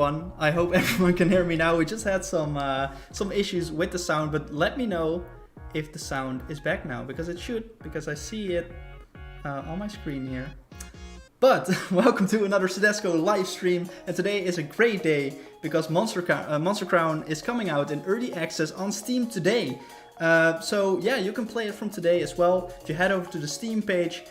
everyone. I hope everyone can hear me now. We just had some issues with the sound, but let me know if the sound is back now, because it should, because I see it on my screen here. But welcome to another SOEDESCO live stream, and today is a great day because Monster Crown is coming out in early access on Steam today. So yeah, you can play it from today as well. If you head over to the Steam page,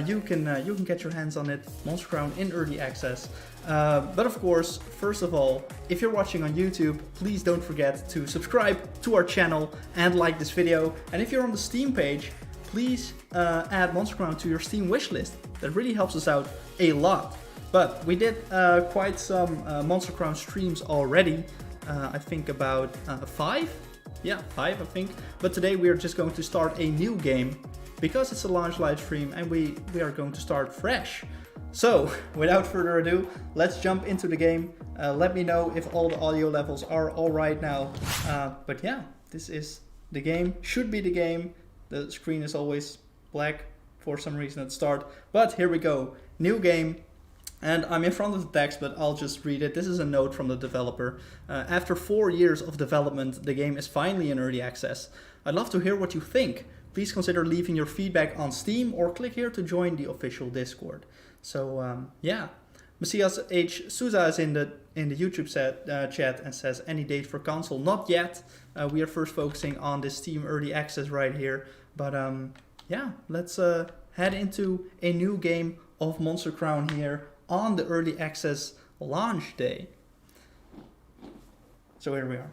you can get your hands on it, Monster Crown in early access. But of course, first of all, if you're watching on YouTube, please don't forget to subscribe to our channel and like this video. And if you're on the Steam page, please add Monster Crown to your Steam wishlist. That really helps us out a lot. But we did quite some Monster Crown streams already. I think about 5? Yeah, 5 I think. But today we are just going to start a new game because it's a launch live stream and we are going to start fresh. So, without further ado, let's jump into the game. Let me know if all the audio levels are alright now. But yeah, this is the game, should be the game. The screen is always black for some reason at the start. But here we go, new game. And I'm in front of the text, but I'll just read it. This is a note from the developer. After 4 years of development, the game is finally in early access. I'd love to hear what you think. Please consider leaving your feedback on Steam or click here to join the official Discord. So yeah, Messias H. Souza is in the YouTube chat and says, any date for console? Not yet. We are first focusing on this Steam early access right here. But yeah, let's head into a new game of Monster Crown here on the early access launch day. So here we are.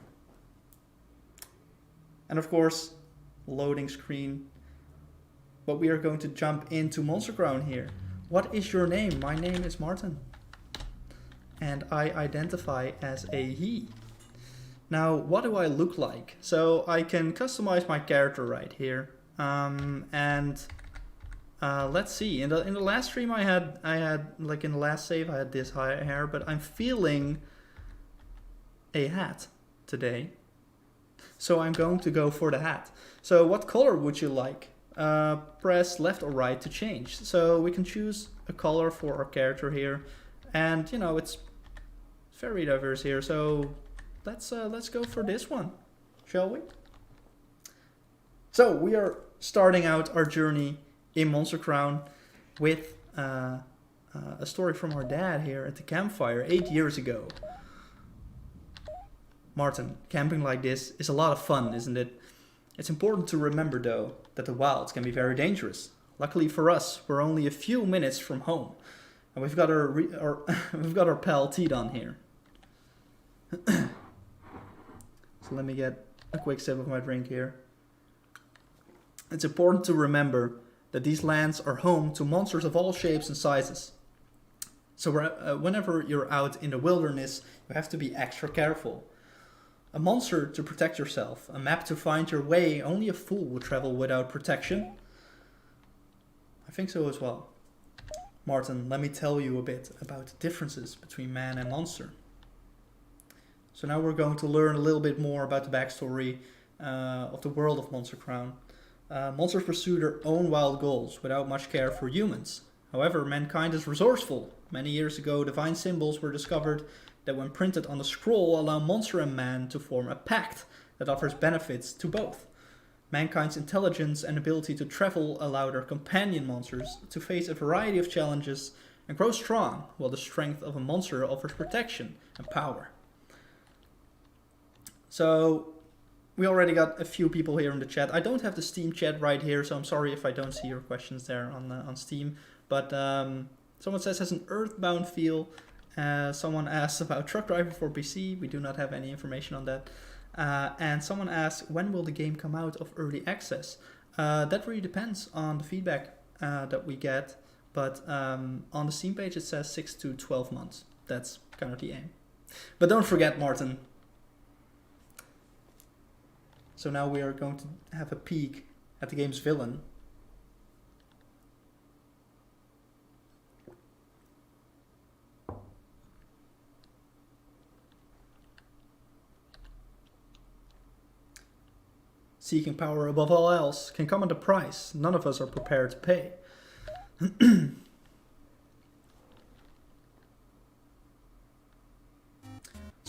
And of course, loading screen. But we are going to jump into Monster Crown here. What is your name? My name is Martin. And I identify as a he. Now, what do I look like? So I can customize my character right here. Let's see. In the last stream I had like in the last save I had this hair, but I'm feeling a hat today. So I'm going to go for the hat. So what color would you like? Press left or right to change. So we can choose a color for our character here, and you know it's very diverse here. So let's go for this one, shall we? So we are starting out our journey in Monster Crown with a story from our dad here at the campfire 8 years ago. Martin, camping like this is a lot of fun, isn't it? It's important to remember, though, that the wilds can be very dangerous. Luckily for us, we're only a few minutes from home, and we've got our pal Tidon here. So let me get a quick sip of my drink here. It's important to remember that these lands are home to monsters of all shapes and sizes. So whenever you're out in the wilderness, you have to be extra careful. A monster to protect yourself, a map to find your way. Only a fool would travel without protection. I think so as well. Martin, let me tell you a bit about the differences between man and monster. So now we're going to learn a little bit more about the backstory of the world of Monster Crown. Monsters pursue their own wild goals without much care for humans. However, mankind is resourceful. Many years ago, divine symbols were discovered that when printed on a scroll allow monster and man to form a pact that offers benefits to both. Mankind's intelligence and ability to travel allow their companion monsters to face a variety of challenges and grow strong, while the strength of a monster offers protection and power. So we already got a few people here in the chat. I don't have the Steam chat right here, so I'm sorry if I don't see your questions there on Steam. But someone says has an earthbound feel. Someone asks about Truck Driver for PC. We do not have any information on that. And someone asks, when will the game come out of early access? That really depends on the feedback that we get. But on the Steam page it says 6 to 12 months. That's kind of the aim. But don't forget, Martin. So now we are going to have a peek at the game's villain. Seeking power above all else can come at a price none of us are prepared to pay.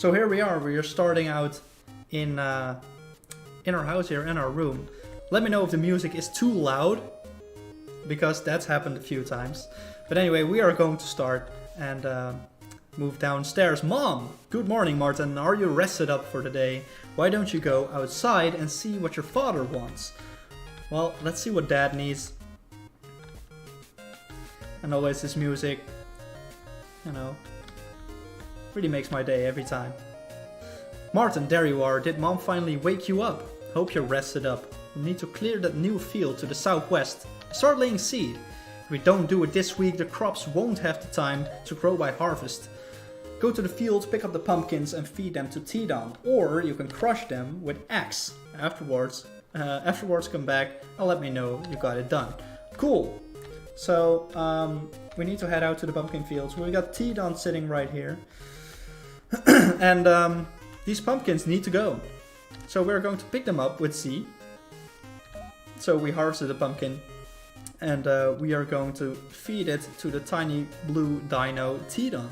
So here we are starting out in our house here, in our room. Let me know if the music is too loud, because that's happened a few times. But anyway, we are going to start and move downstairs. Mom! Good morning, Martin. Are you rested up for the day? Why don't you go outside and see what your father wants? Well, let's see what Dad needs. And always this music, you know, really makes my day every time. Martin, there you are. Did Mom finally wake you up? Hope you're rested up. We need to clear that new field to the southwest. Start laying seed. If we don't do it this week, the crops won't have the time to grow by harvest. Go to the field, pick up the pumpkins and feed them to Tidon. Or you can crush them with axe. Afterwards come back and let me know you got it done. Cool. So we need to head out to the pumpkin fields. We got Tidon sitting right here. And these pumpkins need to go. So we're going to pick them up with Z. So we harvested the pumpkin. And we are going to feed it to the tiny blue dino Tidon.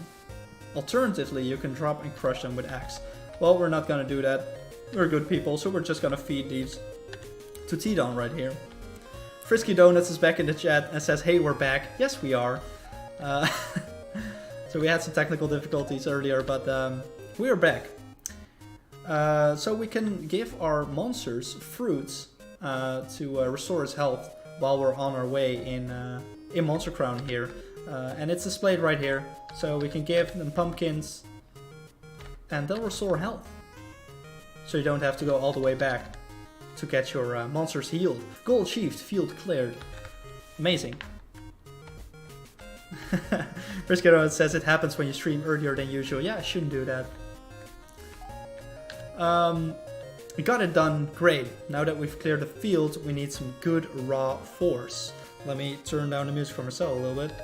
Alternatively, you can drop and crush them with axe. Well, we're not going to do that. We're good people, so we're just going to feed these to Tidon right here. Frisky Donuts is back in the chat and says, hey, we're back. Yes, we are. So we had some technical difficulties earlier, but we are back. So we can give our monsters fruits to restore his health while we're on our way in Monster Crown here. And it's displayed right here. So we can give them pumpkins and they'll restore health. So you don't have to go all the way back to get your monsters healed. Goal achieved, field cleared. Amazing. Brisket says it happens when you stream earlier than usual. Yeah, I shouldn't do that. We got it done, great. Now that we've cleared the field, we need some good raw force. Let me turn down the music for myself a little bit.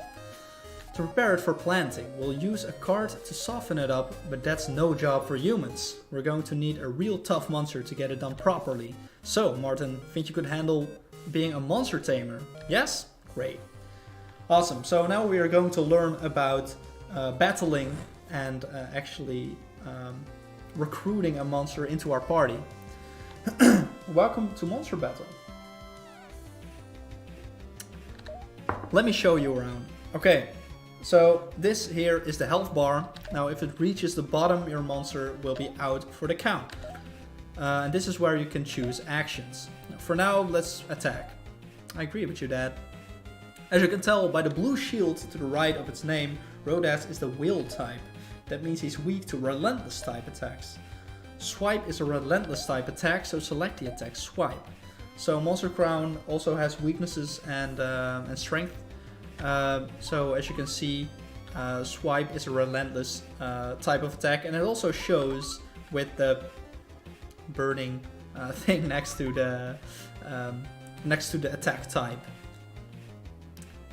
To prepare it for planting, we'll use a cart to soften it up, but that's no job for humans. We're going to need a real tough monster to get it done properly. So, Martin, think you could handle being a monster tamer? Yes? Great. Awesome, so now we are going to learn about battling and actually recruiting a monster into our party. Welcome to Monster Battle. Let me show you around. Okay, so this here is the health bar. Now if it reaches the bottom, your monster will be out for the count. And this is where you can choose actions. For now, let's attack. I agree with you, Dad. As you can tell by the blue shield to the right of its name, Rodas is the will type. That means he's weak to relentless type attacks. Swipe is a relentless type attack, so select the attack Swipe. So Monster Crown also has weaknesses and strength. So as you can see, Swipe is a relentless type of attack, and it also shows with the burning thing next to the attack type.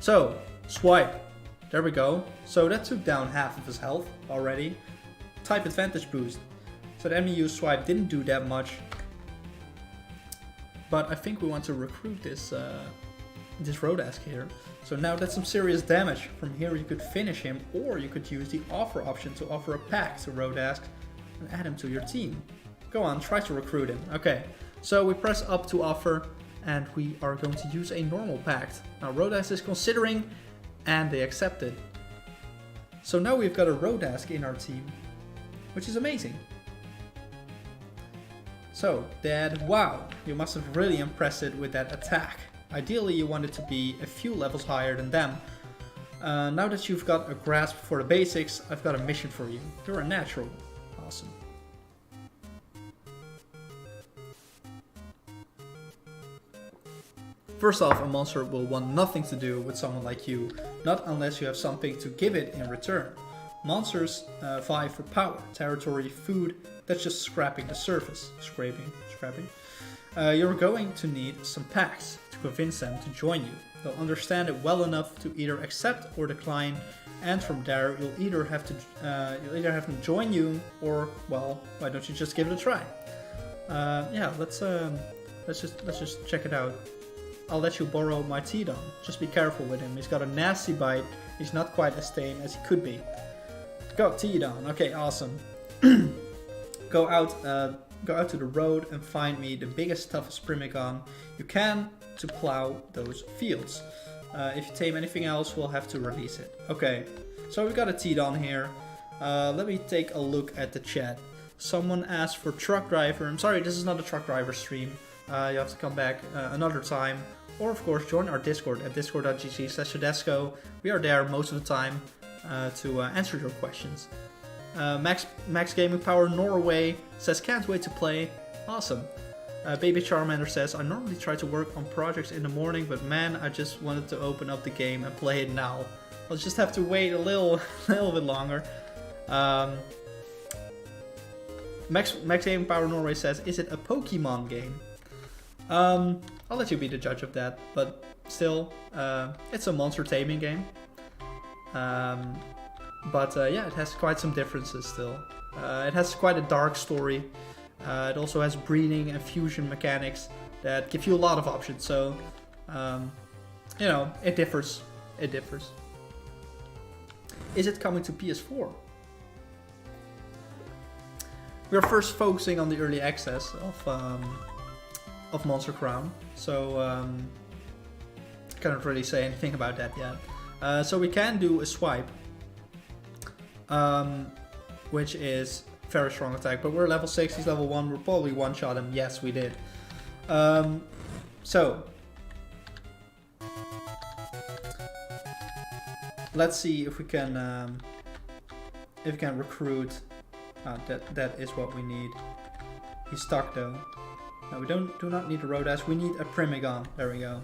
So Swipe, there we go. So that took down half of his health already. Type advantage boost. So the enemy use Swipe didn't do that much. But I think we want to recruit this Rodask here. So now that's some serious damage. From here you could finish him, or you could use the offer option to offer a pack to Rodask and add him to your team. Go on, try to recruit him. Okay, so we press up to offer and we are going to use a normal pact. Now Rodask is considering and they accepted. So now we've got a Rodask in our team, which is amazing. So, Dad, wow, you must have really impressed it with that attack. Ideally, you want it to be a few levels higher than them. Now that you've got a grasp for the basics, I've got a mission for you. You're a natural. Awesome. First off, a monster will want nothing to do with someone like you, not unless you have something to give it in return. Monsters vie for power, territory, food. That's just scraping the surface. Scraping. You're going to need some packs to convince them to join you. They'll understand it well enough to either accept or decline, and from there you'll either have them join you, or well, why don't you just give it a try? Yeah, let's just check it out. I'll let you borrow my Tidon. Just be careful with him. He's got a nasty bite. He's not quite as tame as he could be. Go, Tidon. Okay, awesome. Go out to the road and find me the biggest, toughest primigon you can to plow those fields. If you tame anything else, we'll have to release it. Okay, so we got a teed on here. Let me take a look at the chat. Someone asked for truck driver. I'm sorry, this is not a truck driver stream. You have to come back another time. Or of course, join our Discord at discord.gg/SOEDESCO. We are there most of the time to answer your questions. Max Gaming Power Norway says, can't wait to play. Awesome. Baby Charmander says, I normally try to work on projects in the morning, but man, I just wanted to open up the game and play it now. I'll just have to wait a little bit longer. Max Gaming Power Norway says, is it a Pokemon game? I'll let you be the judge of that, but still, it's a monster taming game. But yeah, it has quite some differences still. It has quite a dark story. It also has breeding and fusion mechanics that give you a lot of options. So, you know, it differs. It differs. Is it coming to PS4? We are first focusing on the early access of Monster Crown. So, cannot really say anything about that yet. So we can do a swipe. Which is very strong attack, but we're level 6, he's level 1, we'll probably one-shot him. Yes, we did. So let's see if we can recruit. That is what we need. He's stuck though. No, we do not need a Rodash, we need a Primigon. There we go.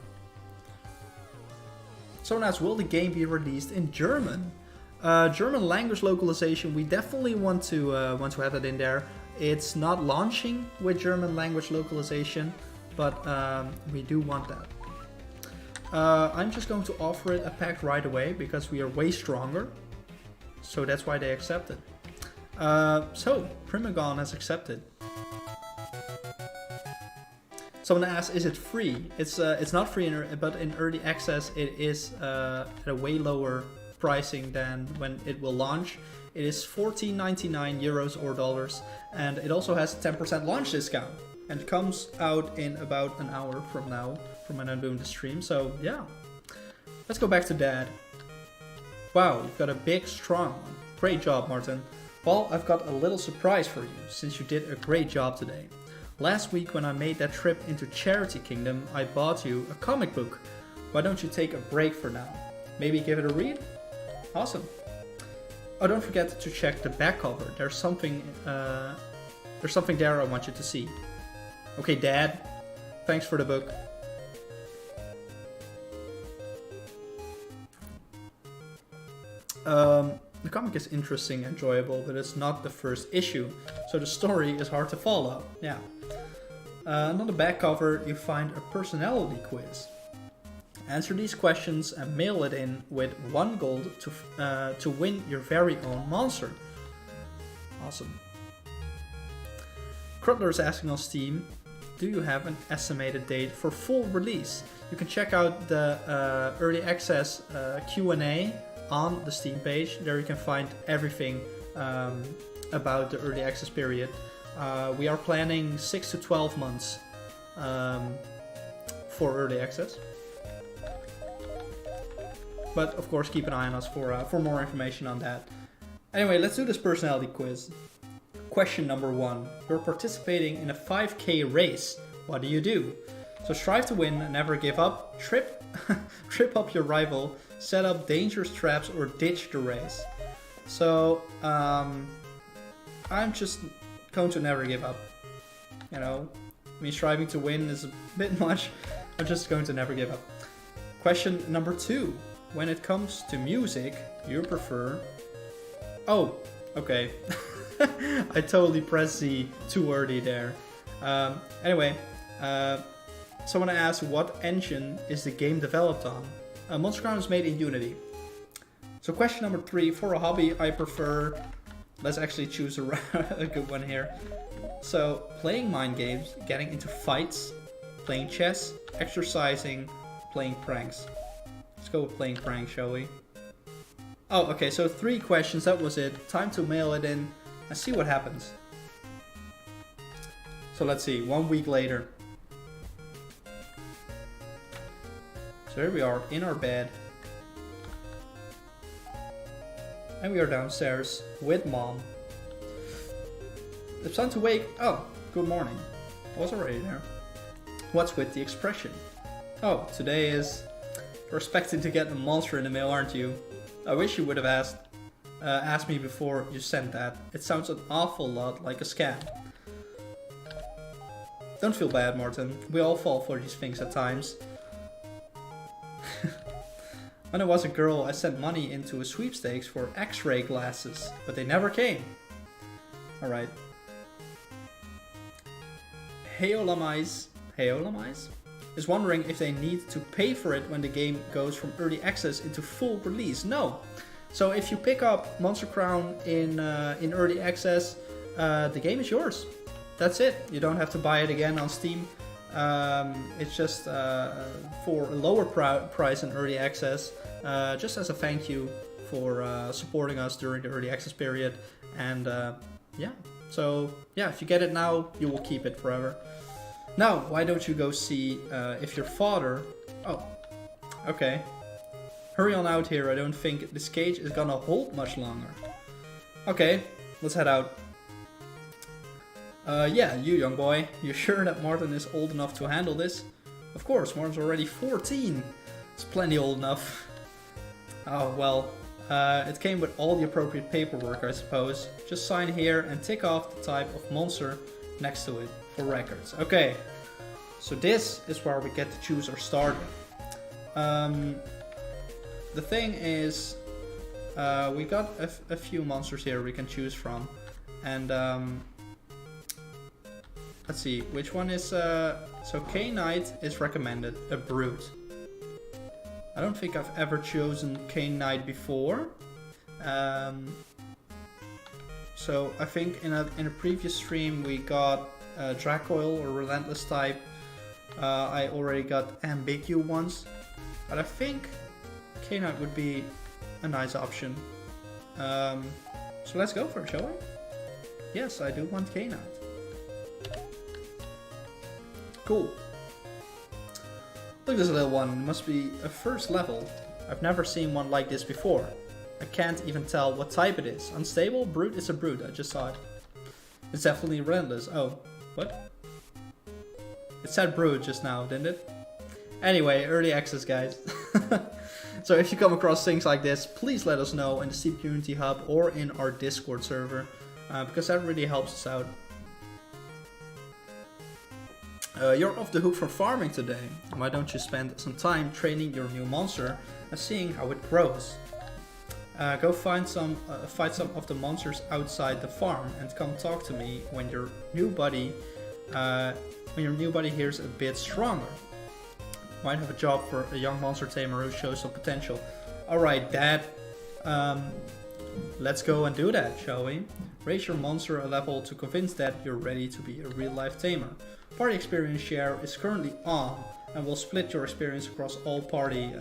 Someone asks, will the game be released in German? German language localization, we definitely want to have it in there. It's not launching with German language localization, but we do want that. I'm just going to offer it a pack right away because we are way stronger. So that's why they accepted. So, Primigon has accepted. Someone asked, is it free? It's not free, but in early access it is at a way lower pricing than when it will launch. It is €14.99 or dollars, and it also has 10% launch discount, and it comes out in about an hour from now, from when I'm doing the stream. So yeah, let's go back to Dad. Wow, you've got a big strong one. Great job, Martin. Well, I've got a little surprise for you, since you did a great job today. Last week when I made that trip into Charity Kingdom, I bought you a comic book. Why don't you take a break for now? Maybe give it a read? Awesome. Oh, don't forget to check the back cover. There's something there I want you to see. Okay, Dad. Thanks for the book. The comic is interesting and enjoyable, but it's not the first issue, so the story is hard to follow. Yeah. On the back cover, you find a personality quiz. Answer these questions and mail it in with 1 gold to win your very own monster. Awesome. Krutler is asking on Steam, do you have an estimated date for full release? You can check out the early access Q&A on the Steam page. There you can find everything about the early access period. We are planning 6 to 12 months for early access. But of course, keep an eye on us for more information on that. Anyway, let's do this personality quiz. Question number 1. You're participating in a 5K race. What do you do? So strive to win, never give up, trip up your rival, set up dangerous traps, or ditch the race. So I'm just going to never give up. You know, me striving to win is a bit much. I'm just going to never give up. Question number 2. When it comes to music, you prefer... Oh, okay. I totally pressed Z too early there. Anyway, someone asked what engine is the game developed on? Monster Crown is made in Unity. So question number 3, for a hobby I prefer... Let's actually choose a good one here. So, playing mind games, getting into fights, playing chess, exercising, playing pranks. Let's go with playing pranks, shall we? Oh, okay, so 3 questions, that was it. Time to mail it in and see what happens. So let's see, 1 week later. So here we are in our bed. And we are downstairs with mom. It's time to wake. Oh, good morning. I was already there. What's with the expression? Oh, today is... You're expecting to get a monster in the mail, aren't you? I wish you would have asked me before you sent that. It sounds an awful lot like a scam. Don't feel bad, Martin. We all fall for these things at times. When I was a girl, I sent money into a sweepstakes for X-ray glasses, but they never came. Alright. Heolamize is wondering if they need to pay for it when the game goes from early access into full release. No. So if you pick up Monster Crown in early access, the game is yours. That's it. You don't have to buy it again on Steam. It's just for a lower price in early access, just as a thank you for supporting us during the early access period. And yeah, so yeah, if you get it now, you will keep it forever. Now, why don't you go see if your father... Oh, okay. Hurry on out here. I don't think this cage is gonna hold much longer. Okay, let's head out. Yeah, you young boy. You sure that Martin is old enough to handle this? Of course, Martin's already 14. It's plenty old enough. Oh, well, it came with all the appropriate paperwork, I suppose. Just sign here and tick off the type of monster next to it for records. Okay, so this is where we get to choose our starter. The thing is, we got a few monsters here we can choose from. And let's see, which one is... so K-Knight is recommended, a brute. I don't think I've ever chosen K-Knight before. So I think in a previous stream we got Dracoil or Relentless type. I already got Ambigu once. But I think K-Knight would be a nice option. So let's go for it, shall we? Yes, I do want K-Knight. Cool. Look at this little one, it must be a first level. I've never seen one like this before. I can't even tell what type it is. Unstable? Brute? It's a brute, I just saw it. It's definitely relentless. Oh, what? It said brute just now, didn't it? Anyway, early access guys. So if you come across things like this, please let us know in the Steam Community Hub or in our Discord server. Because that really helps us out. You're off the hook from farming today. Why don't you spend some time training your new monster and seeing how it grows? Go fight some of the monsters outside the farm and come talk to me when your new buddy here's a bit stronger. Might have a job for a young monster tamer who shows some potential. Alright, Dad. Let's go and do that, shall we? Raise your monster a level to convince that you're ready to be a real-life tamer. Party experience share is currently on, and will split your experience across all party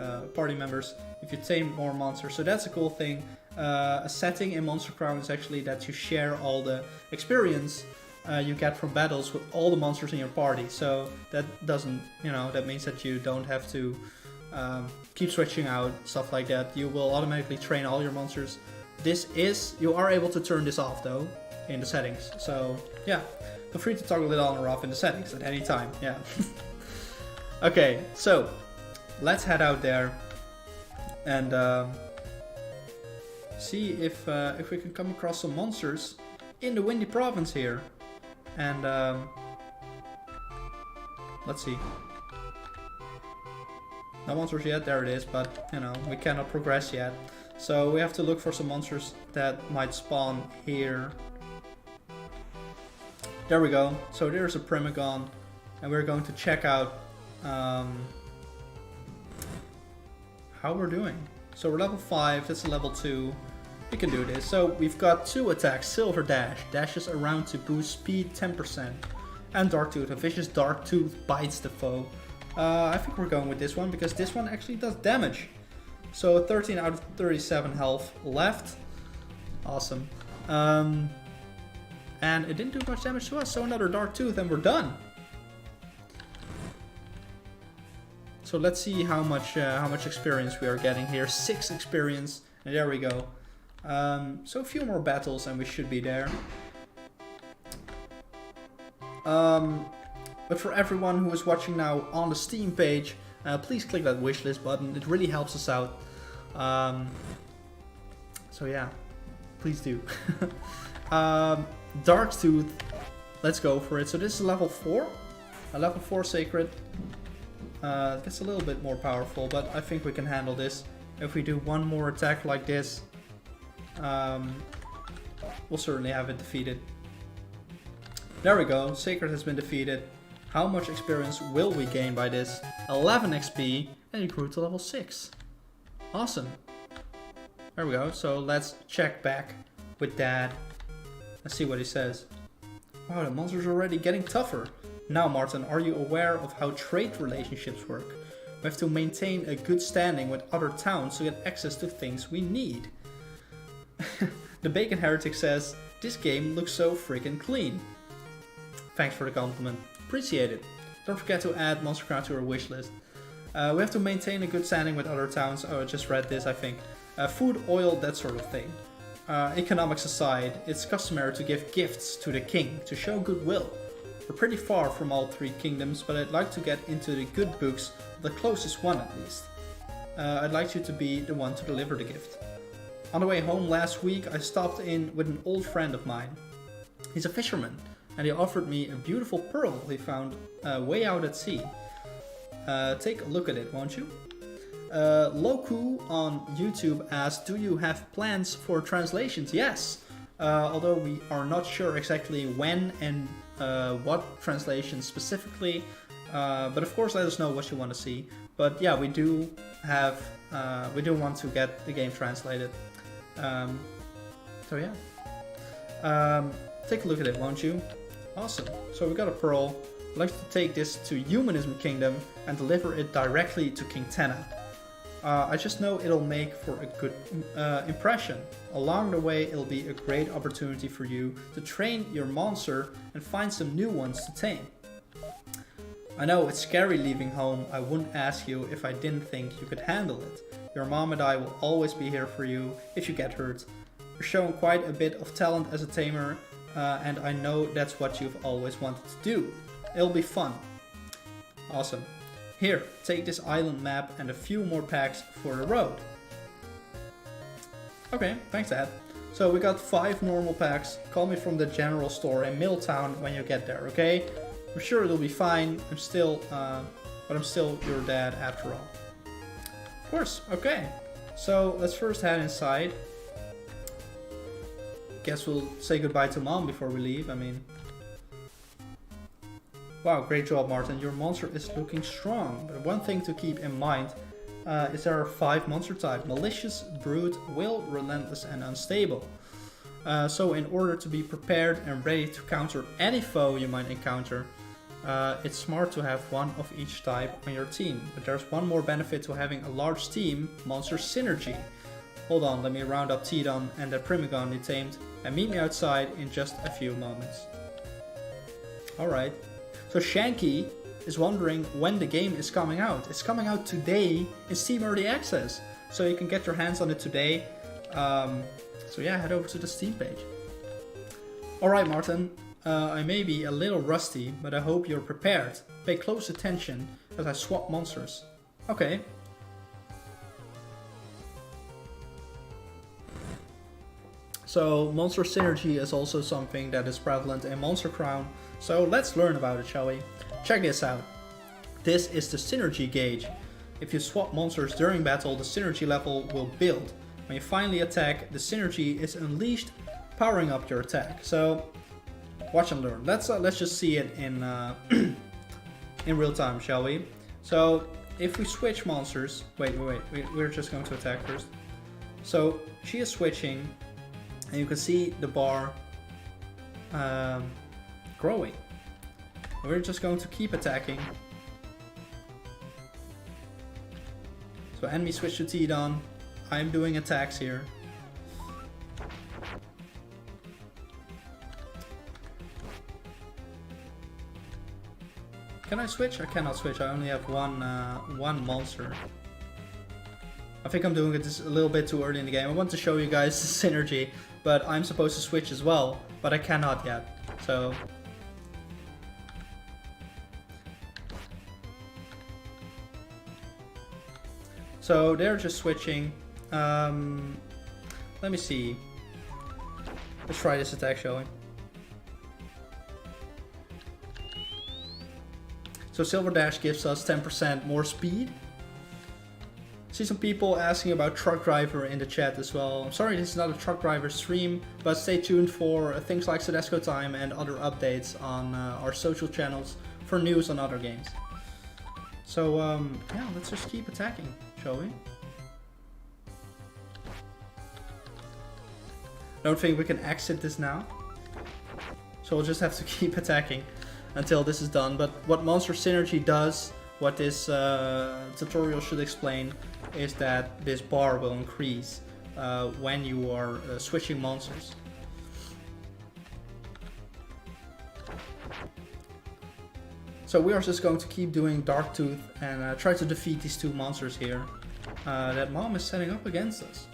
members if you tame more monsters. So that's a cool thing. A setting in Monster Crown is actually that you share all the experience you get from battles with all the monsters in your party. So that doesn't, that means that you don't have to keep switching out, stuff like that. You will automatically train all your monsters. You are able to turn this off though, in the settings. So yeah, feel free to toggle it on or off in the settings at any time, yeah. Okay, so let's head out there and see if we can come across some monsters in the Windy Province here. And let's see. No monsters yet, there it is, but we cannot progress yet. So we have to look for some monsters that might spawn here. There we go. So there's a Primagon, and we're going to check out how we're doing. So we're level 5, that's a level 2. We can do this. So we've got 2 attacks, Silver Dash, dashes around to boost speed 10%. And Dark Tooth, a vicious Dark Tooth bites the foe. I think we're going with this one because this one actually does damage. So 13 out of 37 health left. Awesome. And it didn't do much damage to us, so another Dark Tooth and we're done. So let's see how much experience we are getting here. 6 experience, and there we go. So a few more battles and we should be there. But for everyone who is watching now on the Steam page, please click that wishlist button. It really helps us out. So yeah, please do. Dark Tooth, let's go for it. So this is level 4, a level 4 Sacred. It gets a little bit more powerful, but I think we can handle this. If we do one more attack like this, we'll certainly have it defeated. There we go, Sacred has been defeated. How much experience will we gain by this? 11 XP, and it grew to level 6. Awesome. There we go, so let's check back with Dad. Let's see what he says. Wow, the monster's already getting tougher. Now, Martin, are you aware of how trade relationships work? We have to maintain a good standing with other towns to get access to things we need. The Bacon Heretic says, this game looks so freaking clean. Thanks for the compliment. Appreciate it. Don't forget to add Monster Crown to our wishlist. We have to maintain a good standing with other towns. Oh, I just read this, I think. Food, oil, that sort of thing. Economics aside, it's customary to give gifts to the king to show goodwill. We're pretty far from all 3 kingdoms, but I'd like to get into the good books, the closest one at least. I'd like you to be the one to deliver the gift. On the way home last week, I stopped in with an old friend of mine. He's a fisherman, and he offered me a beautiful pearl he found way out at sea. Take a look at it, won't you? Loku on YouTube asked, do you have plans for translations? Yes, although we are not sure exactly when and what translation specifically, but of course let us know what you want to see. But yeah, we do want to get the game translated. So yeah, take a look at it, won't you? Awesome. So we got a pearl. I'd like to take this to Humanism Kingdom and deliver it directly to King Tenna. I just know it'll make for a good impression. Along the way, it'll be a great opportunity for you to train your monster and find some new ones to tame. I know it's scary leaving home. I wouldn't ask you if I didn't think you could handle it. Your mom and I will always be here for you if you get hurt. You're showing quite a bit of talent as a tamer, and I know that's what you've always wanted to do. It'll be fun. Awesome. Here, take this island map and a few more packs for the road. Okay, thanks Dad. So we got 5 normal packs. Call me from the general store in Milltown when you get there, okay? I'm sure it'll be fine. I'm still your dad after all. Of course, okay. So let's first head inside. Guess we'll say goodbye to Mom before we leave, I mean. Wow, great job Martin, your monster is looking strong, but one thing to keep in mind is there are 5 monster types: malicious, brute, will, relentless and unstable. So in order to be prepared and ready to counter any foe you might encounter, it's smart to have one of each type on your team. But there's one more benefit to having a large team: monster synergy. Hold on, let me round up Tidon and the Primogon he tamed, and meet me outside in just a few moments. Alright. So Shanky is wondering when the game is coming out. It's coming out today in Steam Early Access, so you can get your hands on it today. So yeah, head over to the Steam page. Alright Martin, I may be a little rusty, but I hope you're prepared. Pay close attention as I swap monsters. Okay. So monster synergy is also something that is prevalent in Monster Crown. So let's learn about it, shall we? Check this out. This is the synergy gauge. If you swap monsters during battle, the synergy level will build. When you finally attack, the synergy is unleashed, powering up your attack. So watch and learn. Let's just see it in in real time, shall we? So if we switch monsters, wait, we're just going to attack first. So she is switching, and you can see the bar growing. We're just going to keep attacking. So enemy switch to Tidon. I'm doing attacks here. Can I switch? I cannot switch. I only have one monster. I think I'm doing it just a little bit too early in the game. I want to show you guys the synergy, but I'm supposed to switch as well, but I cannot yet. So they're just switching. Let me see. Let's try this attack, shall we? So Silver Dash gives us 10% more speed. See some people asking about Truck Driver in the chat as well. I'm sorry this is not a Truck Driver stream, but stay tuned for things like SOEDESCO Time and other updates on our social channels for news on other games. So yeah, let's just keep attacking, shall we? Don't think we can exit this now. So we'll just have to keep attacking until this is done. But what Monster Synergy does, what this tutorial should explain, is that this bar will increase when you are switching monsters. So we are just going to keep doing Dark Tooth and try to defeat these two monsters here that Mom is setting up against us.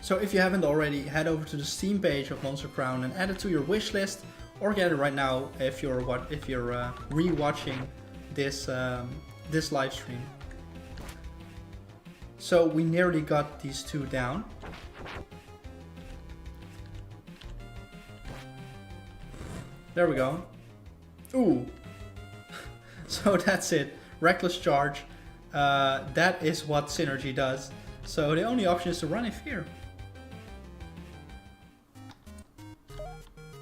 So if you haven't already, head over to the Steam page of Monster Crown and add it to your wish list, or get it right now if you're re-watching this this live stream. So we nearly got these two down. There we go. Ooh. So that's it. Reckless Charge. That is what Synergy does. So the only option is to run in fear.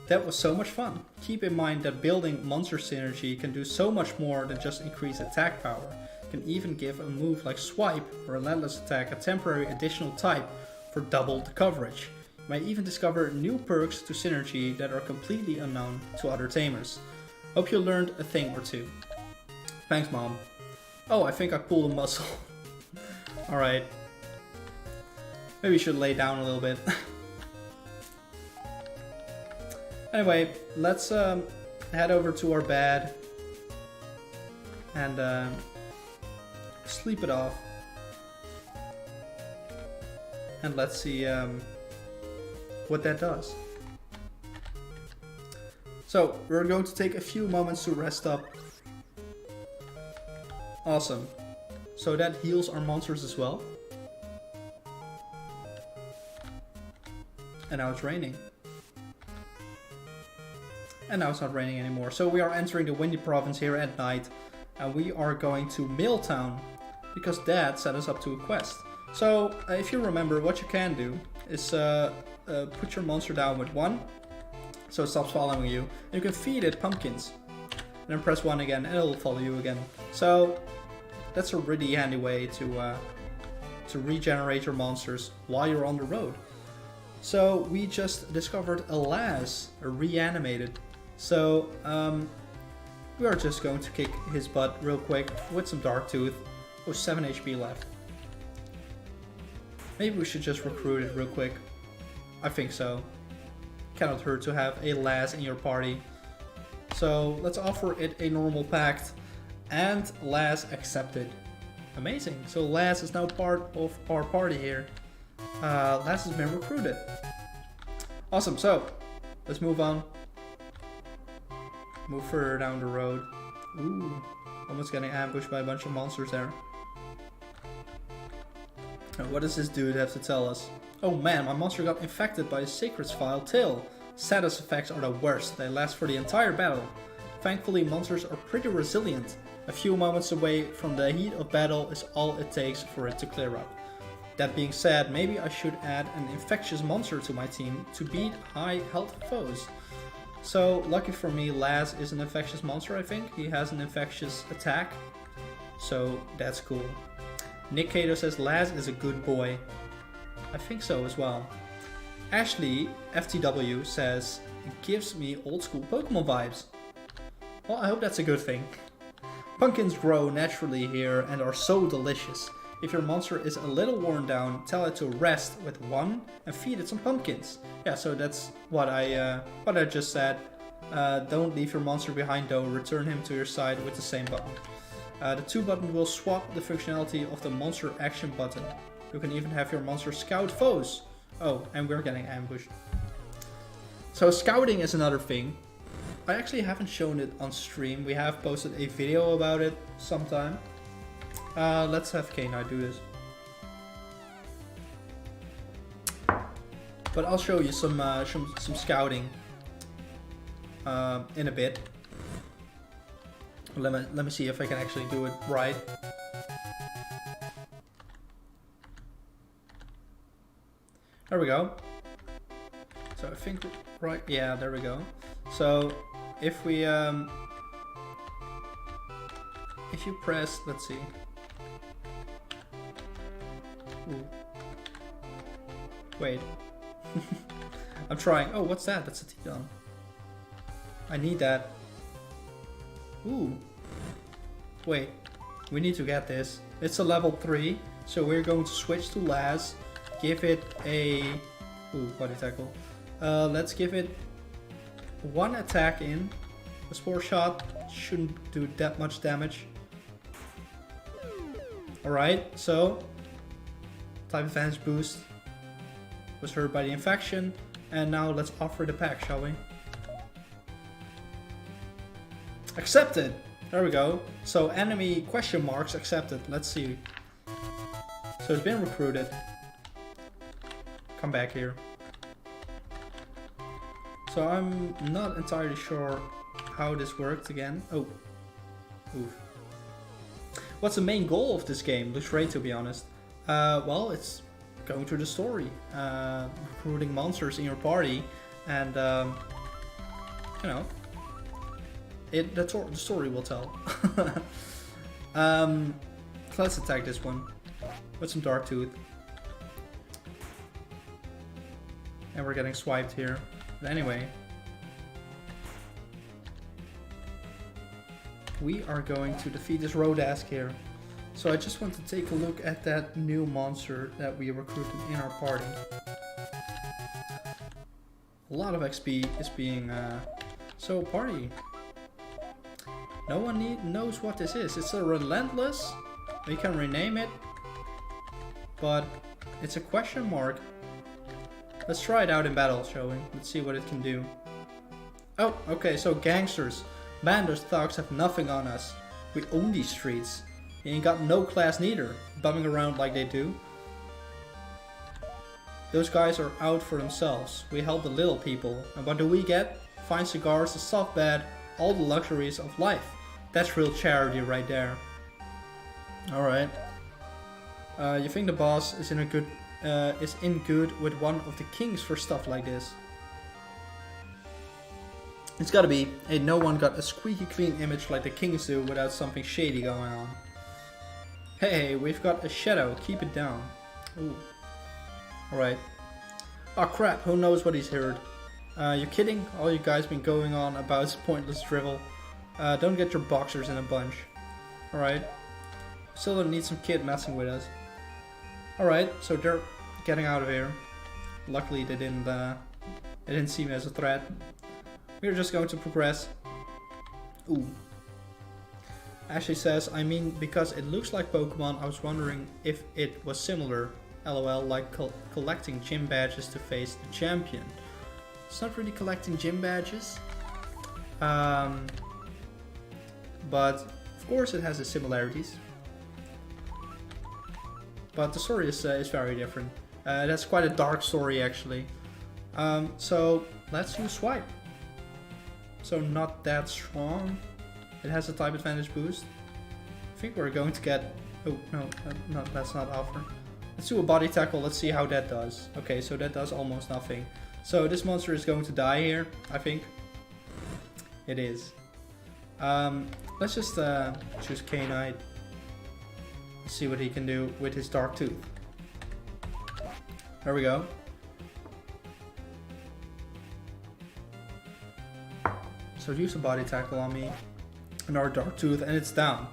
That was so much fun. Keep in mind that building Monster Synergy can do so much more than just increase attack power. It can even give a move like Swipe or Relentless Attack a temporary additional type for double the coverage. You might even discover new perks to Synergy that are completely unknown to other tamers. Hope you learned a thing or two. Thanks, Mom. Oh, I think I pulled a muscle. Alright. Maybe you should lay down a little bit. Anyway, let's head over to our bed and sleep it off. And let's see what that does. So, we're going to take a few moments to rest up. Awesome. So that heals our monsters as well. And now it's raining. And now it's not raining anymore. So we are entering the Windy Province here at night. And we are going to Milltown, because Dad set us up to a quest. So if you remember, what you can do is put your monster down with 1. So it stops following you. And you can feed it pumpkins. And then press 1 again and it'll follow you again. So that's a really handy way to regenerate your monsters while you're on the road. So we just discovered a Laz, a reanimated. So we are just going to kick his butt real quick with some Dark Tooth. Oh, 7 HP left. Maybe we should just recruit it real quick. I think so. Cannot hurt to have a Laz in your party. So let's offer it a normal pact. And Laz accepted. Amazing. So Laz is now part of our party here. Laz has been recruited. Awesome. So let's move on. Move further down the road. Ooh. Almost getting ambushed by a bunch of monsters there. Now, what does this dude have to tell us? Oh man, my monster got infected by a Sacred's Vile Tail. Status effects are the worst. They last for the entire battle. Thankfully, monsters are pretty resilient. A few moments away from the heat of battle is all it takes for it to clear up. That being said, maybe I should add an infectious monster to my team to beat high health foes. So, lucky for me, Laz is an infectious monster, I think. He has an infectious attack. So, that's cool. Nick Cato says Laz is a good boy. I think so as well. Ashley FTW says it gives me old school Pokemon vibes. Well, I hope that's a good thing. Pumpkins grow naturally here and are so delicious. If your monster is a little worn down, tell it to rest with 1 and feed it some pumpkins. Yeah, so that's what I just said. Don't leave your monster behind though, return him to your side with the same button. The 2 button will swap the functionality of the monster action button. You can even have your monster scout foes. Oh, and we're getting ambushed. So scouting is another thing. I actually haven't shown it on stream. We have posted a video about it sometime. Let's have K9 do this. But I'll show you some scouting in a bit. Let me see if I can actually do it right. There we go. So I think right, yeah, there we go. So if we if you press, let's see. Ooh. Wait. I'm trying. Oh, what's that? That's a T-Don. I need that. Ooh. Wait. We need to get this. It's a level 3. So we're going to switch to Laz. Give it a... Ooh, body tackle. Let's give it 1 attack in. A spore shot shouldn't do that much damage. Alright, so... Type advantage boost. Was hurt by the infection. And now let's offer the pack, shall we? Accepted! There we go. So enemy question marks accepted. Let's see. So it's been recruited. Come back here. So I'm not entirely sure how this worked again. Oh. Oof. What's the main goal of this game? Looks great, to be honest. Well, it's going through the story. Recruiting monsters in your party. And, you know. The story will tell. Let's attack this one. With some Dark Tooth. And we're getting swiped here. But anyway. We are going to defeat this SOEDESCO here. So I just want to take a look at that new monster that we recruited in our party. A lot of XP is being... So party. No one knows what this is. It's a relentless. We can rename it. But it's a question mark. Let's try it out in battle, shall we? Let's see what it can do. Oh, okay, so gangsters. Banders, thugs have nothing on us. We own these streets. You ain't got no class neither, bumming around like they do. Those guys are out for themselves. We help the little people. And what do we get? Fine cigars, a soft bed, all the luxuries of life. That's real charity right there. Alright. You think the boss is in good with one of the kings for stuff like this? It's gotta be. Hey, no one got a squeaky clean image like the kings do without something shady going on. Hey, we've got a shadow. Keep it down. Ooh. Alright. Oh crap, who knows what he's heard. You kidding? All you guys been going on about is pointless drivel. Don't get your boxers in a bunch. Alright. Still don't need some kid messing with us. Alright, so they're getting out of here. Luckily they didn't see me as a threat. We're just going to progress. Ooh. Ashley says, I mean, because it looks like Pokemon, I was wondering if it was similar. LOL, like collecting gym badges to face the champion. It's not really collecting gym badges. But, of course, it has the similarities. But the story is very different. That's quite a dark story, actually. So, let's use Swipe. So not that strong. It has a type advantage boost. I think we're going to get... Oh, no, that's not offer. Let's do a body tackle, let's see how that does. Okay, so that does almost nothing. So this monster is going to die here, I think. It is. Let's just choose K-Knight. See what he can do with his Dark Tooth. There we go. So use a body tackle on me. Another Dark Tooth and it's down.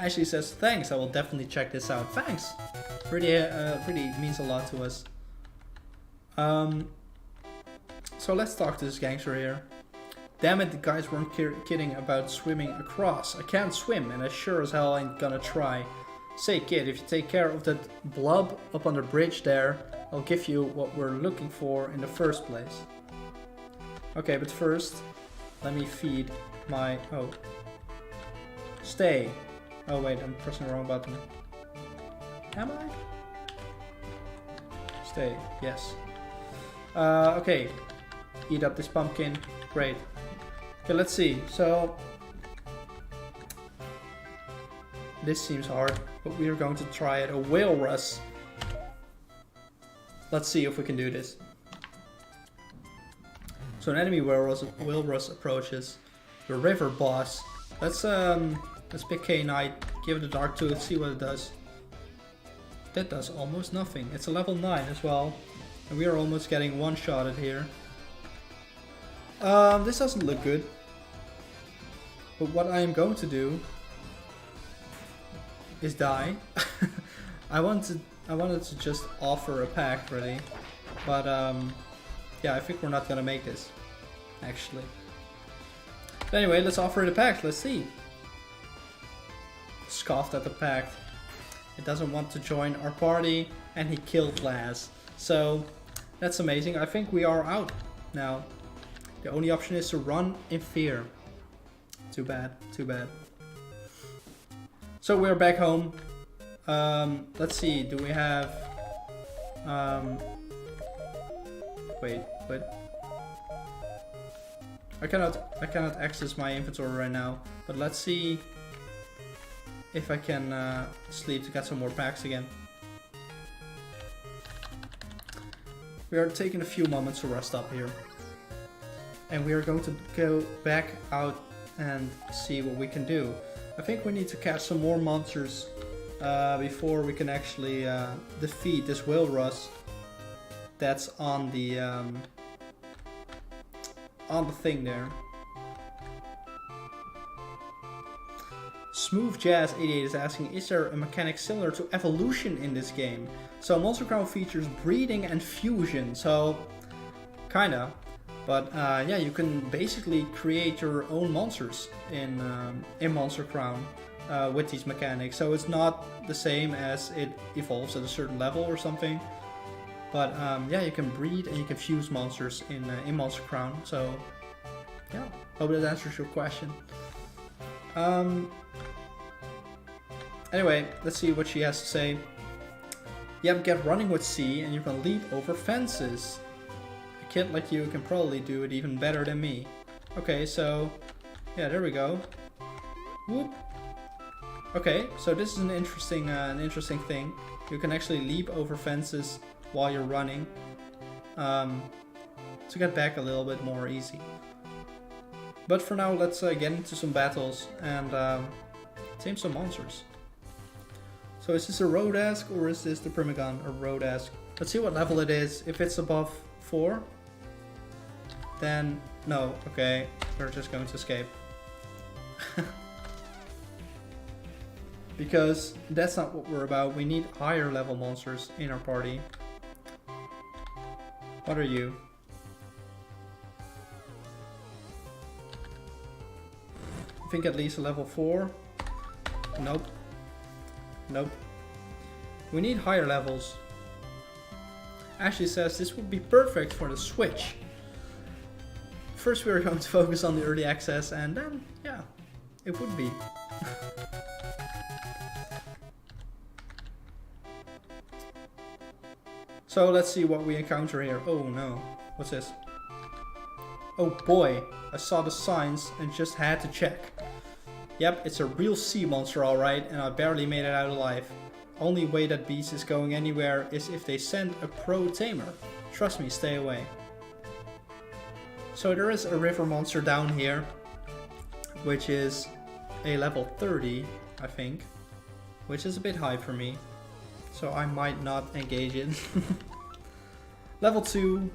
Ashley says, thanks, I will definitely check this out. Thanks. Really means a lot to us. So let's talk to this gangster here. Damn it, the guys weren't kidding about swimming across. I can't swim, and I sure as hell ain't gonna try. Say kid, if you take care of that blob up on the bridge there, I'll give you what we're looking for in the first place. Okay, but first, let me feed my... oh. Stay. Oh wait, I'm pressing the wrong button. Am I? Stay, yes. Okay. Eat up this pumpkin. Great. Okay, let's see. So... this seems hard, but we are going to try it. A whale rust. Let's see if we can do this. So an enemy whale rust approaches. The river boss. Let's pick K-Knight, give it a dark tooth, see what it does. That does almost nothing. It's a level 9 as well. And we are almost getting one-shotted here. This doesn't look good. But what I am going to do is die. I wanted to just offer a pact really. But yeah, I think we're not gonna make this. Actually. But anyway, let's offer it a pact, let's see. Scoffed at the pact. It doesn't want to join our party, and he killed Laz. So that's amazing. I think we are out now. The only option is to run in fear. Too bad, too bad. So we're back home. Let's see, do we have... wait. I cannot access my inventory right now, but let's see if I can sleep to get some more packs again. We are taking a few moments to rest up here. And we are going to go back out and see what we can do. I think we need to catch some more monsters before we can actually defeat this whale rust that's on the thing there. Smooth Jazz 88 is asking, is there a mechanic similar to evolution in this game? So Monster Crown features breeding and fusion, so kinda. But yeah, you can basically create your own monsters in Monster Crown with these mechanics. So it's not the same as it evolves at a certain level or something. But yeah, you can breed and you can fuse monsters in Monster Crown. So yeah, hope that answers your question. Anyway, let's see what she has to say. Yep, get running with C and you can leap over fences. A kid like you can probably do it even better than me. Okay, so yeah, there we go. Whoop. Okay, so this is an interesting thing. You can actually leap over fences while you're running to get back a little bit more easy. But for now, let's get into some battles and tame some monsters. So is this a Rodesk or is this the Primagon? A Rodesk. Let's see what level it is. If it's above 4, then no. Okay, we're just going to escape. Because that's not what we're about. We need higher level monsters in our party. What are you? I think at least a level 4. Nope. Nope. We need higher levels. Ashley says this would be perfect for the Switch. First we're going to focus on the early access and then, yeah, it would be. So let's see what we encounter here. Oh no, what's this? Oh boy, I saw the signs and just had to check. Yep, it's a real sea monster alright, and I barely made it out alive. Only way that beast is going anywhere is if they send a pro tamer. Trust me, stay away. So there is a river monster down here, which is a level 30, I think. Which is a bit high for me, so I might not engage it. Level 2,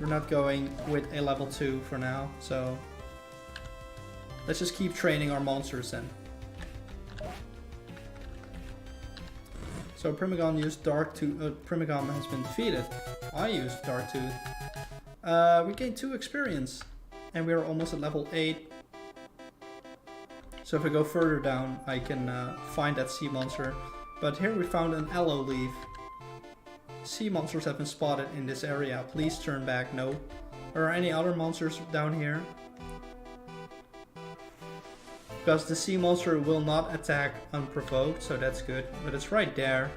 we're not going with a level 2 for now, so let's just keep training our monsters then. So Primogon used Dark Tooth. Primogon has been defeated. I used Dark Tooth. We gained 2 experience. And we are almost at level 8. So if I go further down, I can find that sea monster. But here we found an aloe leaf. Sea monsters have been spotted in this area. Please turn back. No. Are there any other monsters down here? Because the sea monster will not attack unprovoked, so that's good. But it's right there.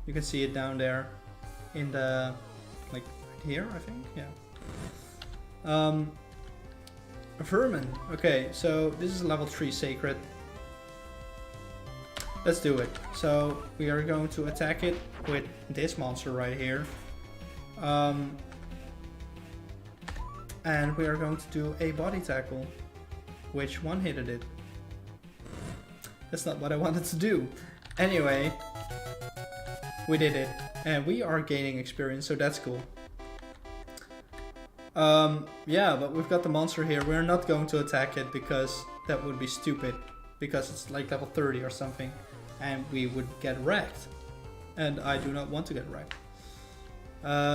You can see it down there. In the... like here, I think? Yeah. Vermin. Okay, so this is level 3 sacred. Let's do it. So we are going to attack it with this monster right here. And we are going to do a body tackle, which one-hitted it. That's not what I wanted to do. Anyway, we did it. And we are gaining experience, so that's cool. Yeah, but we've got the monster here. We're not going to attack it because that would be stupid. Because it's like level 30 or something. And we would get wrecked. And I do not want to get wrecked.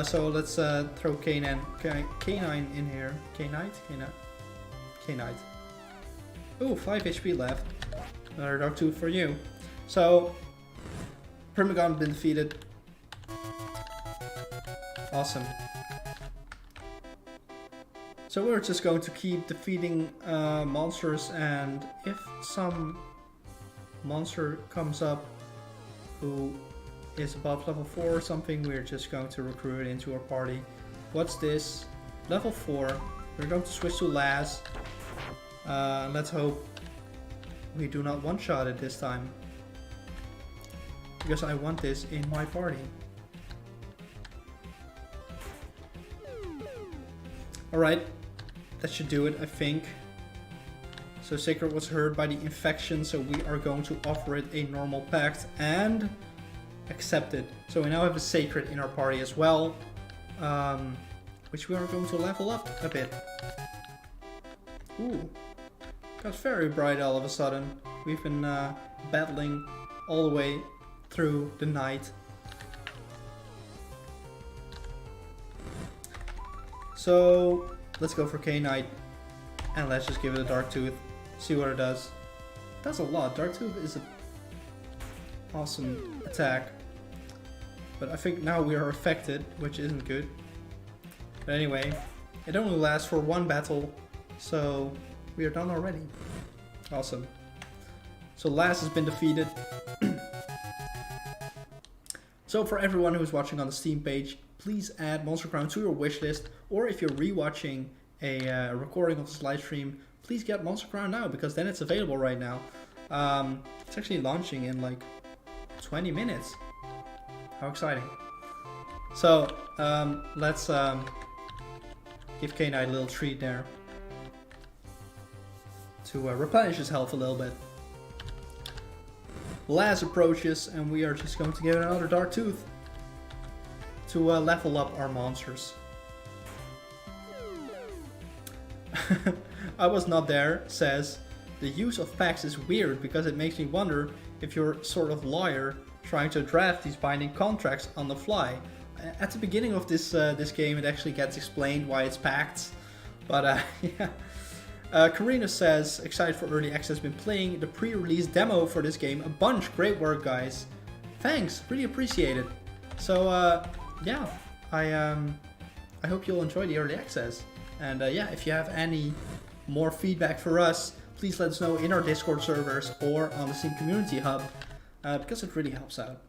So let's throw Canine in here. Canite? Canite. Ooh, 5 HP left. Another Dark Tooth for you. So, Primogon been defeated. Awesome. So we're just going to keep defeating monsters, and if some monster comes up who is above level 4 or something, we're just going to recruit it into our party. What's this? Level 4. We're going to switch to Laz. Let's hope we do not one-shot it this time. Because I want this in my party. Alright. That should do it, I think. So Sacred was hurt by the infection, so we are going to offer it a normal pact and accept it. So we now have a Sacred in our party as well, which we are going to level up a bit. Ooh, got very bright all of a sudden. We've been battling all the way through the night. So let's go for K-Knight and let's just give it a Dark Tooth. See what it does. That's a lot. Dark Tooth is an awesome attack. But I think now we are affected, which isn't good. But anyway, it only lasts for 1 battle, so we are done already. Awesome. So Laz has been defeated. So for everyone who's watching on the Steam page, please add Monster Crown to your wishlist, or if you're rewatching a recording of this live stream, please get Monster Crown now, because then it's available right now. It's actually launching in like 20 minutes. How exciting. So let's give K-Knight a little treat there to replenish his health a little bit. Laz approaches and we are just going to give it another Dark Tooth to level up our monsters. I was not there says, the use of packs is weird because it makes me wonder if you're sort of lawyer trying to draft these binding contracts on the fly. At the beginning of this this game it actually gets explained why it's pacts, but yeah. Karina says, excited for early access, been playing the pre-release demo for this game a bunch. Great work, guys. Thanks, really appreciate it. So yeah, I hope you'll enjoy the early access. And yeah, if you have any more feedback for us, please let us know in our Discord servers or on the Steam Community Hub, because it really helps out.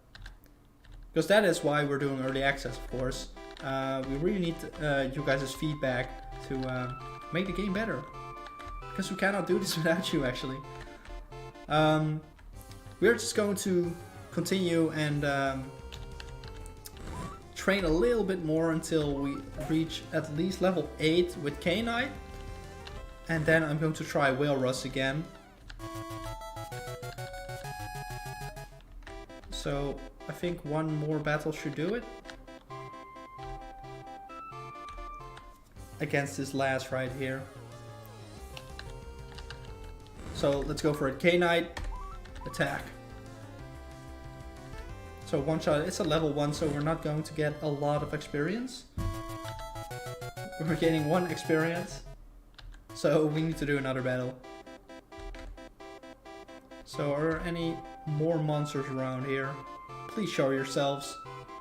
Because that is why we're doing early access, of course. We really need you guys' feedback to make the game better. Because we cannot do this without you, actually. We're just going to continue and train a little bit more until we reach at least level 8 with K-Knight. And then I'm going to try Whale Rust again. So I think one more battle should do it. Against this Laz right here. So let's go for it. K-Knight, attack. So So one shot, it's a level 1, so we're not going to get a lot of experience. We're gaining 1 experience. So we need to do another battle. So are there any more monsters around here? Please show yourselves,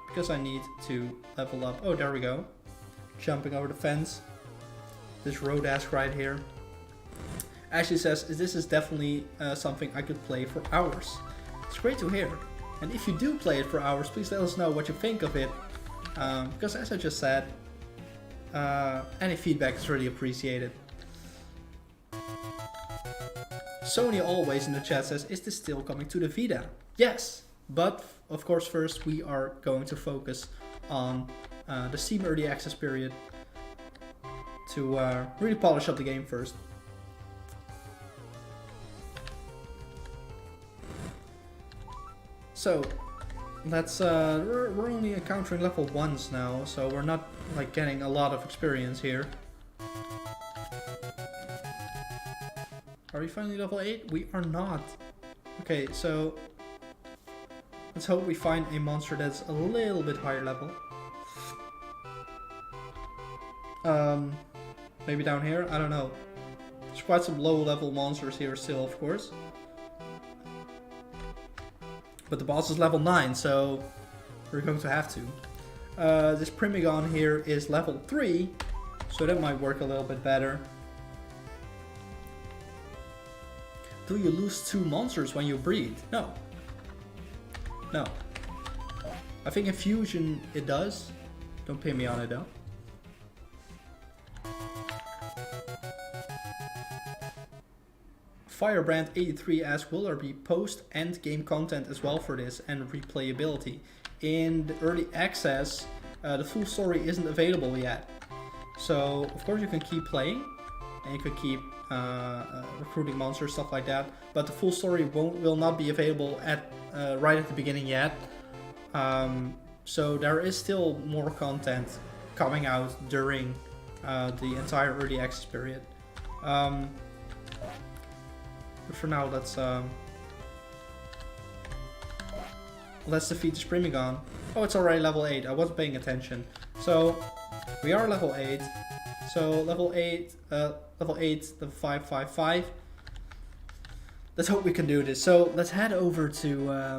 because I need to level up. Oh, there we go. Jumping over the fence. This road-esque right here. Ashley says, this is definitely something I could play for hours. It's great to hear. And if you do play it for hours, please let us know what you think of it. Because as I just said, any feedback is really appreciated. Sony always in the chat says, is this still coming to the Vita? Yes, but of course first we are going to focus on the Steam Early Access period to really polish up the game first. So let's we're only encountering level 1s now, so we're not like getting a lot of experience here. Are we finally level 8? We are not. Okay, so let's hope we find a monster that's a little bit higher level. Maybe down here? I don't know. There's quite some low level monsters here still, of course. But the boss is level 9, so we're going to have to. This Primigon here is level 3, so that might work a little bit better. Do you lose 2 monsters when you breed? No. No. I think in Fusion it does. Don't pin me on it though. Firebrand83 asks, will there be post-end game content as well for this and replayability? In the early access, the full story isn't available yet. So of course you can keep playing and you can keep recruiting monsters, stuff like that, but the full story will not be available at right at the beginning yet. So there is still more content coming out during the entire early access period. But for now, let's defeat this Primigon. Oh, it's already level 8. I wasn't paying attention. So we are level 8. So level 8, level 555. Let's hope we can do this. So let's head over to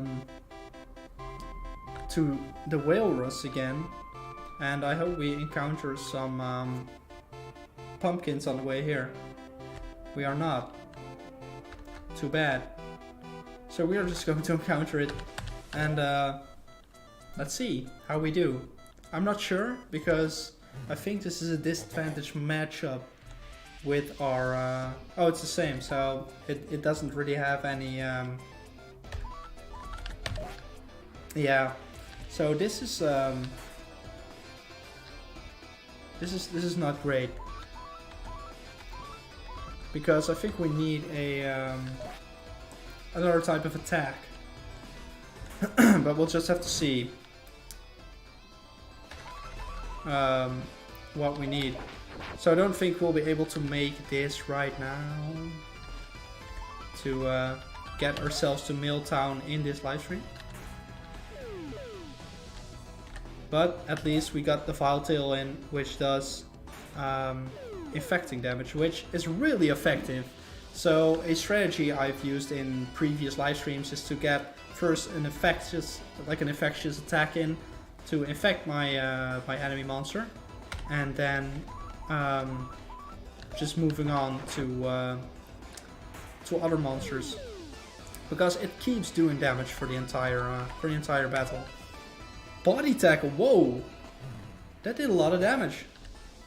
the Walrus again, and I hope we encounter some pumpkins on the way here. We are not. Too bad. So we are just going to encounter it, and let's see how we do. I'm not sure, because I think this is a disadvantage matchup with our... oh, it's the same, so it doesn't really have any... yeah, so this is not great, because I think we need a another type of attack. But we'll just have to see what we need. So I don't think we'll be able to make this right now to get ourselves to Milltown in this live stream. But at least we got the Vile Tail in, which does infecting damage, which is really effective. So a strategy I've used in previous live streams is to get first an infectious attack in to infect my my enemy monster, and then just moving on to other monsters, because it keeps doing damage for the entire battle. Body tackle, whoa, that did a lot of damage.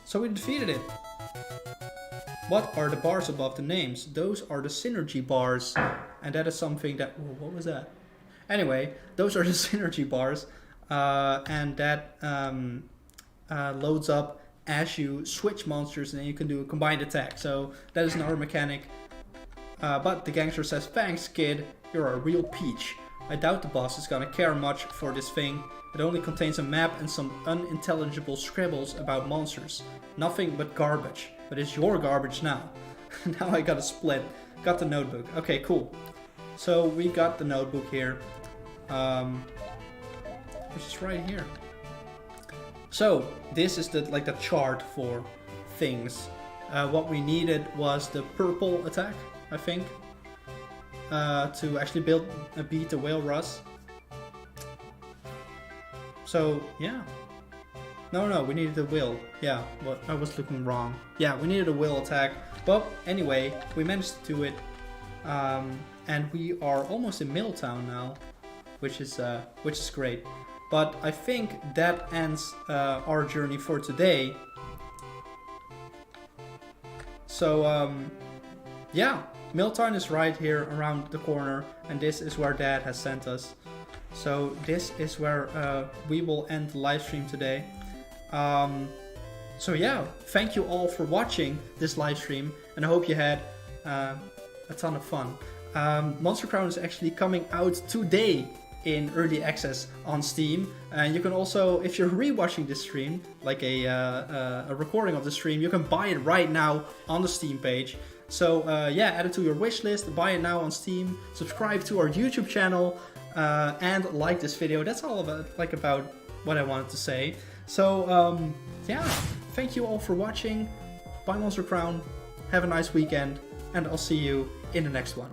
So we defeated it. What are the bars above the names? Those are the synergy bars, and that is something that... Whoa, what was that? Anyway, those are the synergy bars, and that loads up as you switch monsters, and then you can do a combined attack. So that is another mechanic. But the gangster says, thanks kid, you're a real peach. I doubt the boss is gonna care much for this thing. It only contains a map and some unintelligible scribbles about monsters. Nothing but garbage. But it's your garbage now. Now I got a split. Got the notebook. Okay, cool. So we got the notebook here. which is right here. So this is the chart for things. What we needed was the purple attack, I think, to actually beat the whale Russ. So yeah. No, we needed the will. Yeah, well, I was looking wrong. Yeah, we needed a will attack. But anyway, we managed to do it. And we are almost in Milltown now, which is great. But I think that ends our journey for today. So yeah, Milltown is right here around the corner, and this is where Dad has sent us. So this is where we will end the live stream today. So yeah, thank you all for watching this live stream, and I hope you had a ton of fun. Monster Crown is actually coming out today in early access on Steam, and you can also, if you're rewatching this stream, like a recording of the stream, you can buy it right now on the Steam page. So yeah, add it to your wish list, buy it now on Steam, subscribe to our YouTube channel, and like this video. That's all about what I wanted to say. So yeah, thank you all for watching. Bye Monster Crown, have a nice weekend, and I'll see you in the next one.